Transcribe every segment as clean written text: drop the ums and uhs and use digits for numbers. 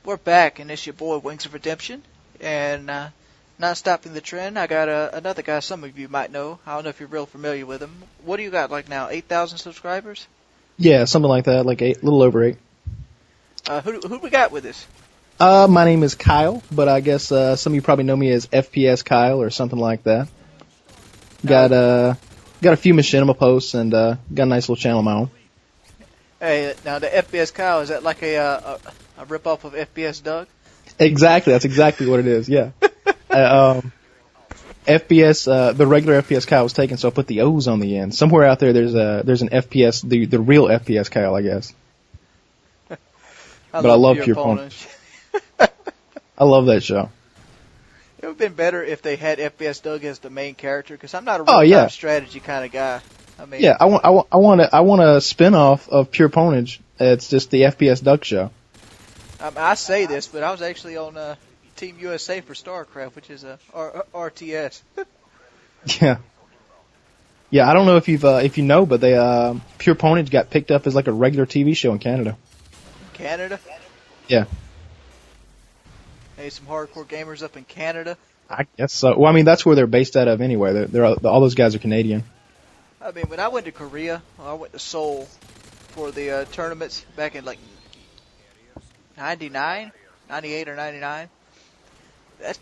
We're back, and it's your boy Wings of Redemption. And not stopping the trend, I got another guy some of you might know. I don't know if you're real familiar with him. What do you got like now, 8,000 subscribers? Yeah, something like that, like 8, a little over 8. Who we got with us? My name is Kyle, but I guess some of you probably know me as FPS Kyle or something like that. Got a few machinima posts and got a nice little channel of my own. Hey, now the FPS Kyle, is that like a rip-off of FPS Doug? Exactly, that's exactly what it is, yeah. FPS, the regular FPS Kyle was taken, so I put the O's on the end. Somewhere out there, there's an FPS, the real FPS Kyle, I guess. I love Pure Ponage. I love that show. It would have been better if they had FPS Doug as the main character, because I'm not a real-time strategy kind of guy. I mean, yeah, I want a spin-off of Pure Ponage. It's just the FPS Doug show. I say this, but I was actually on Team USA for Starcraft, which is a RTS. Yeah. Yeah, I don't know if you know, but they Pure Ponage got picked up as like a regular TV show in Canada. Canada? Yeah. Hey, some hardcore gamers up in Canada. I guess so. Well, I mean, that's where they're based out of anyway. They're all those guys are Canadian. I mean, when I went to Korea, I went to Seoul for the tournaments back in like 99, 98 or 99.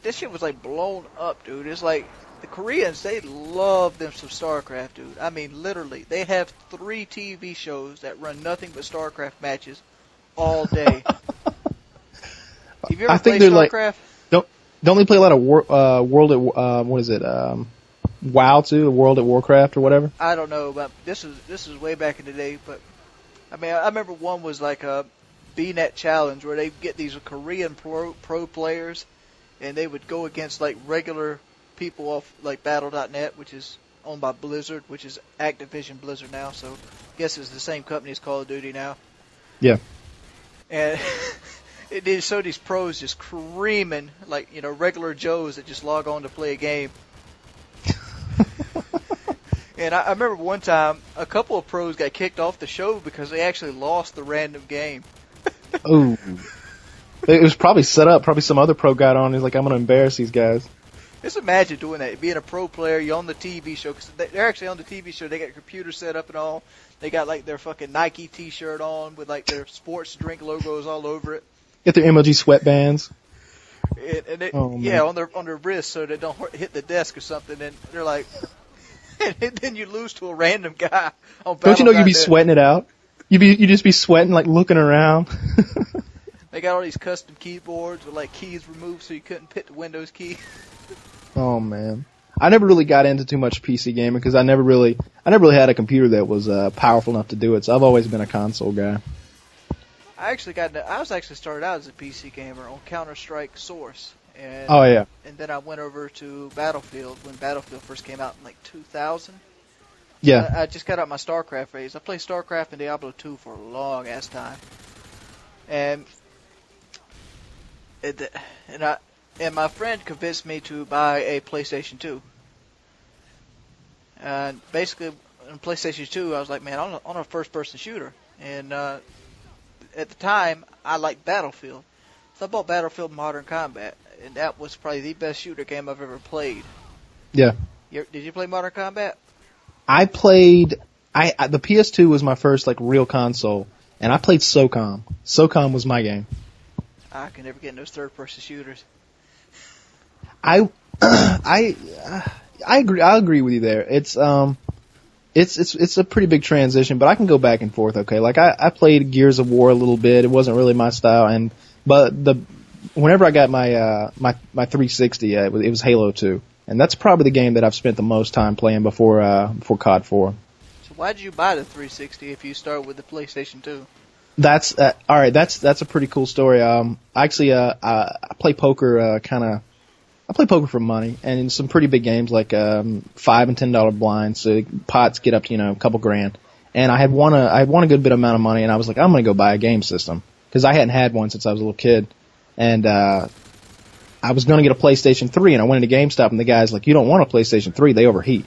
This shit was like blown up, dude. It's like the Koreans, they love them some StarCraft, dude. I mean, literally, they have 3 TV shows that run nothing but StarCraft matches all day. Have you ever played StarCraft? Like, don't they play a lot of World at what is it? WoW too, the World at Warcraft or whatever. I don't know, but this is way back in the day. But I mean, I remember one was like a BNet challenge where they get these Korean pro players, and they would go against like regular people off like Battle.net, which is owned by Blizzard, which is Activision Blizzard now. So I guess it's the same company as Call of Duty now. Yeah. And it did show these pros just creaming like regular Joes that just log on to play a game. And I remember one time, a couple of pros got kicked off the show because they actually lost the random game. Ooh. It was probably set up. Probably some other pro got on. He's like, I'm going to embarrass these guys. Just imagine doing that. Being a pro player, you're on the TV show. Cause they're actually on the TV show. They got computers set up and all. They got like their fucking Nike t-shirt on with like their sports drink logos all over it. Get their MLG sweatbands. And they, on their wrists so they don't hit the desk or something. And they're like... And then you lose to a random guy on Battle. Don't you know you'd be sweating it out? You'd just be sweating, like looking around. They got all these custom keyboards with like keys removed so you couldn't hit the Windows key. Oh man, I never really got into too much PC gaming because I never really had a computer that was powerful enough to do it. So I've always been a console guy. I was actually started out as a PC gamer on Counter-Strike Source. And, oh yeah. And then I went over to Battlefield when Battlefield first came out in like 2000. Yeah. I just got out my StarCraft phase. I played StarCraft and Diablo 2 for a long ass time. And my friend convinced me to buy a PlayStation 2. And basically, in PlayStation 2, I was like, man, on a first-person shooter. And at the time, I liked Battlefield. So I bought Battlefield Modern Combat. And that was probably the best shooter game I've ever played. Yeah. Did you play Modern Combat? I played. The PS2 was my first like real console, and I played SOCOM. SOCOM was my game. I can never get in those third-person shooters. I agree. I agree with you there. It's a pretty big transition, but I can go back and forth. Okay, like I played Gears of War a little bit. It wasn't really my style, but whenever I got my 360, it was Halo 2, and that's probably the game that I've spent the most time playing before COD 4. So why did you buy the 360 if you start with the PlayStation 2? That's all right. That's a pretty cool story. Actually, I play poker. I play poker for money, and in some pretty big games like $5 and $10 blinds, so pots get up to a couple grand. And I had won a good bit amount of money, and I was like, I'm gonna go buy a game system because I hadn't had one since I was a little kid. And I was going to get a PlayStation 3, and I went into GameStop, and the guy's like, you don't want a PlayStation 3, they overheat.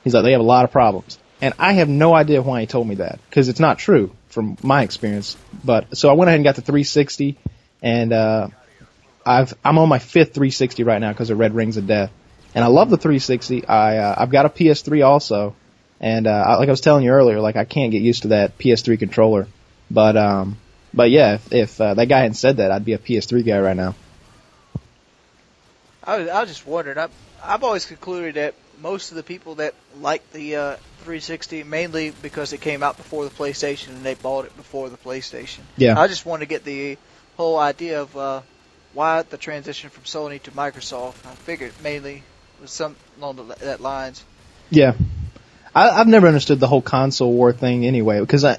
He's like, they have a lot of problems. And I have no idea why he told me that, because it's not true from my experience. But so I went ahead and got the 360, and I'm on my 5th 360 right now because of Red Rings of Death, and I love the 360. I've got a PS3 also, and like I was telling you earlier, like I can't get used to that PS3 controller, but yeah, if that guy hadn't said that, I'd be a PS3 guy right now. I was just wondering. I've always concluded that most of the people that like the 360 mainly because it came out before the PlayStation and they bought it before the PlayStation. Yeah. I just wanted to get the whole idea of why the transition from Sony to Microsoft. I figured mainly was something along that lines. Yeah. I've never understood the whole console war thing anyway, because I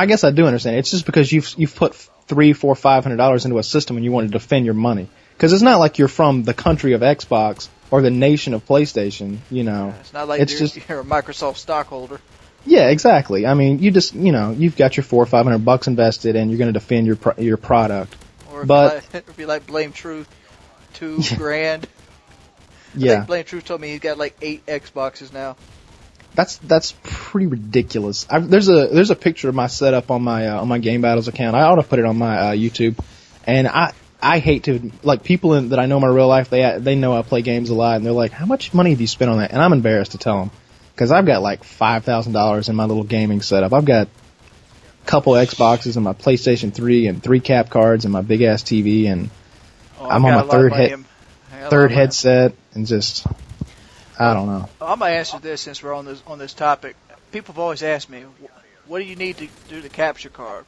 guess I do understand. It's just because you've put $300, $400, $500 into a system and you want to defend your money. Because it's not like you're from the country of Xbox or the nation of PlayStation, you know. It's not like you're a Microsoft stockholder. Yeah, exactly. I mean, you just, you've got your $400 or $500 invested and you're going to defend your product. Or if you like Blame Truth, $2,000. Yeah. I think Blame Truth told me he's got like 8 Xboxes now. That's pretty ridiculous. There's a picture of my setup on my Game Battles account. I ought to put it on my YouTube. And I hate to, like, people that I know in my real life, they know I play games a lot, and they're like, how much money have you spent on that? And I'm embarrassed to tell them, because I've got like $5,000 in my little gaming setup. I've got a couple Xboxes and my PlayStation 3 and 3 cap cards and my big ass TV, and I'm on my third headset, and just, I don't know. I'm gonna answer this since we're on this topic. People have always asked me, what do you need to do the capture card?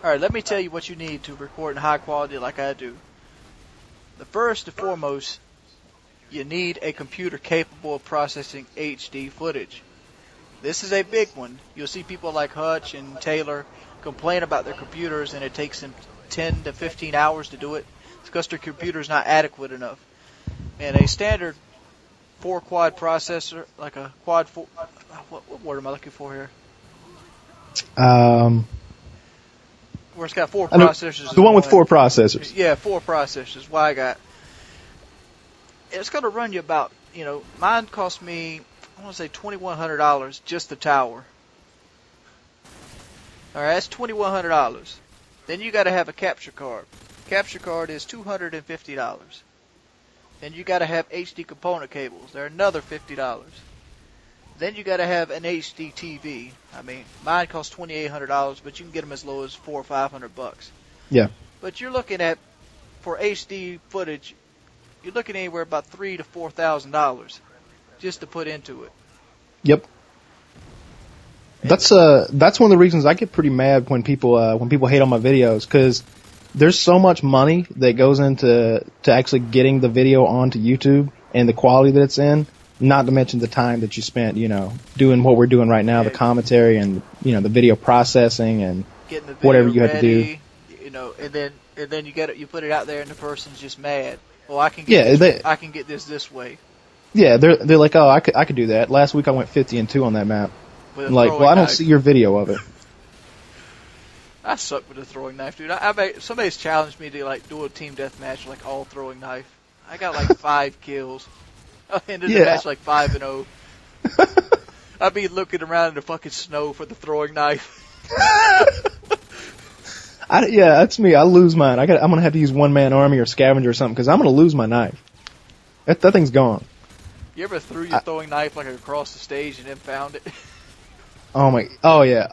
All right, let me tell you what you need to record in high quality like I do. The first and foremost, you need a computer capable of processing HD footage. This is a big one. You'll see people like Hutch and Taylor complain about their computers and it takes them 10 to 15 hours to do it. It's because their computer is not adequate enough. And a standard 4-quad processor, like a quad 4... What word am I looking for here? Where it's got 4 processors. The one with 4 processors. Yeah, 4 processors. Why I got. It's going to run you about, mine cost me, I want to say $2,100 just the tower. All right, that's $2,100. Then you got to have a capture card. Capture card is $250. Then you got to have HD component cables. They're another $50. Then you got to have an HD TV. I mean, mine costs $2,800, but you can get them as low as $400 or $500. Yeah. But you're looking at, for HD footage, you're looking anywhere about $3,000 to $4,000 just to put into it. Yep. That's one of the reasons I get pretty mad when people hate on my videos, because there's so much money that goes into actually getting the video onto YouTube and the quality that it's in. Not to mention the time that you spent, doing what we're doing right now, the commentary and, the video processing and getting the video whatever you ready, had to do. And then you put it out there and the person's just mad. Well, I can get this way. Yeah, they're like, oh, I could do that. Last week I went 50-2 on that map. I'm like, well, I don't see your video of it. I suck with a throwing knife, dude. Somebody's challenged me to do a team deathmatch all throwing knife. I got 5 kills. I ended the match 5-0. I'd be looking around in the fucking snow for the throwing knife. That's me. I lose mine. I'm gonna have to use one-man army or scavenger or something because I'm gonna lose my knife. That thing's gone. You ever threw your throwing knife across the stage and then found it? Oh yeah.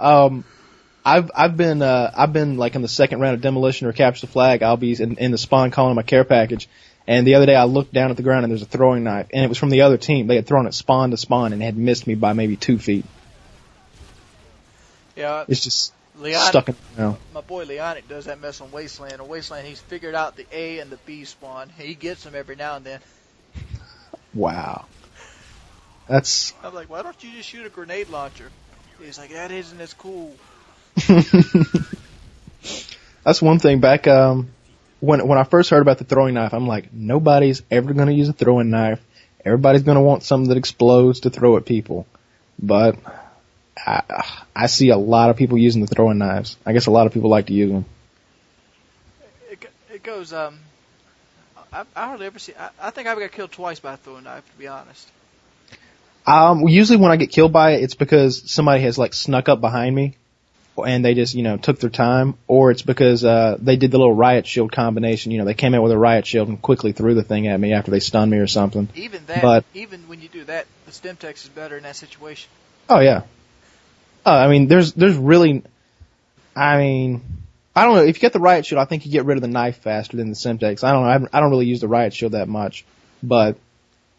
I've been in the second round of demolition or capture the flag. I'll be in the spawn calling my care package. And the other day I looked down at the ground and there's a throwing knife. And it was from the other team. They had thrown it spawn to spawn and had missed me by maybe 2 feet. Yeah. It's just stuck in now. My boy Leonic does that mess on Wasteland. On Wasteland, he's figured out the A and the B spawn. He gets them every now and then. Wow. I'm like, why don't you just shoot a grenade launcher? He's like, that isn't as cool. That's one thing. Back when I first heard about the throwing knife, I'm like, nobody's ever going to use a throwing knife. Everybody's going to want something that explodes to throw at people. But I see a lot of people using the throwing knives. I guess a lot of people like to use them. It goes, I hardly ever see, I think I've got killed twice by a throwing knife, to be honest. Usually when I get killed by it, it's because somebody has snuck up behind me. and they just, took their time, or it's because they did the little riot shield combination. They came out with a riot shield and quickly threw the thing at me after they stunned me or something. Even when you do that, the Stemtex is better in that situation. Oh yeah. There's really, I don't know. If you get the riot shield, I think you get rid of the knife faster than the Stemtex. I don't know. I don't really use the riot shield that much, but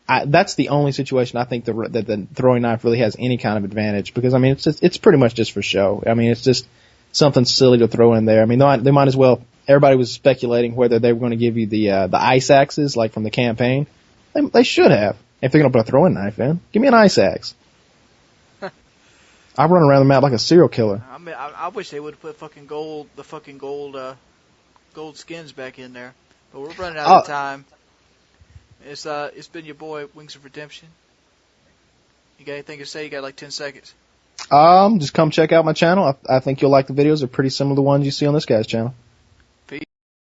that's the only situation I think that the throwing knife really has any kind of advantage, because it's pretty much just for show. It's just something silly to throw in there. They might as well. Everybody was speculating whether they were going to give you the ice axes like from the campaign. They should have. If they're going to put a throwing knife in, give me an ice axe. I run around the map like a serial killer. I wish they would have put gold skins back in there, but we're running out of time. It's been your boy, Wings of Redemption. You got anything to say? You got like 10 seconds. Just come check out my channel. I think you'll like the videos. They're pretty similar to the ones you see on this guy's channel.